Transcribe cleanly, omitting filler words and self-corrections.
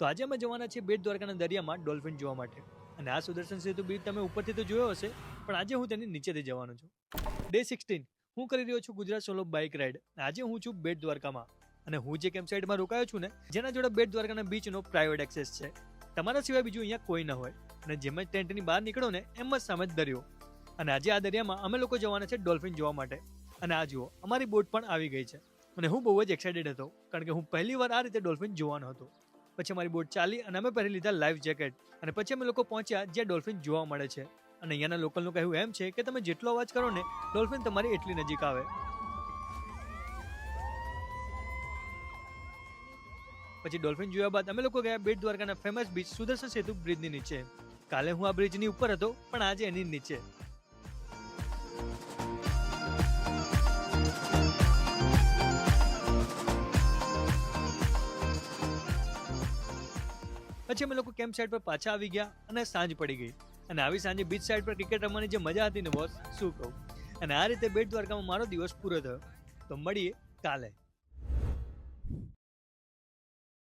તો આજે અમે જવાના છીએ બેટ દ્વારકાના દરિયામાં ડોલ્ફિન જોવા માટે. અને આ સુદર્શન સેતુ બ્રિજ તમે ઉપરથી તો જોયો હશે, પણ આજે હું તેની નીચેથી જવાનો છું. ડે 16 હું કરી રહ્યો છું ગુજરાત સોલો બાઇક રાઇડ. આજે હું છું બેટ દ્વારકામાં, અને હું જે કેમ્પ સાઇટમાં રોકાયો છું ને, જેના જોડે બેટ દ્વારકાના બીચનો પ્રાઇવેટ એક્સેસ છે. તમારા સિવાય બીજું અહીંયા કોઈ ન હોય. અને જેમ જ ટેન્ટની બહાર નીકળો ને, એમ જ સામે જ દરિયો. અને આજે આ દરિયામાં અમે લોકો જવાના છે ડોલ્ફિન જોવા માટે. અને આ જુઓ, અમારી બોટ પણ આવી ગઈ છે. અને હું બહુ જ એક્સાઇટેડ હતો, કારણ કે હું પહેલી વાર આ રીતે ડોલ્ફિન જોવાનો હતો. પછી અમારી બોટ ચાલી અને અમે પહેરી લીધા લાઈફ જેકેટ. અને પછી અમે લોકો પહોંચ્યા જ્યાં ડોલ્ફિન જોવા મળે છે. અને અહીંયાના લોકલનું કહેવું એમ છે કે તમે જેટલો અવાજ કરો ને, ડોલ્ફિન તમારી એટલી નજીક આવે. પછી ડોલ્ફિન જોયા બાદ અમે લોકો ગયા બેટ દ્વારકાના ફેમસ બીચ સુદર્શન સેતુ બ્રિજની નીચે. કાલે હું આ બ્રિજની ઉપર હતો, પણ આજે એની નીચે. પછી અમે લોકો કેમ્પ સાઇટ પર પાછા આવી ગયા અને સાંજ પડી ગઈ. અને આવી સાંજે બીચ સાઇડ પર ક્રિકેટ રમવાની જે મજા હતી ને બોસ, શું કહું. અને આ રીતે બેટ દ્વારકામાં મારો દિવસ પૂરો થયો. તો મળીએ કાલે.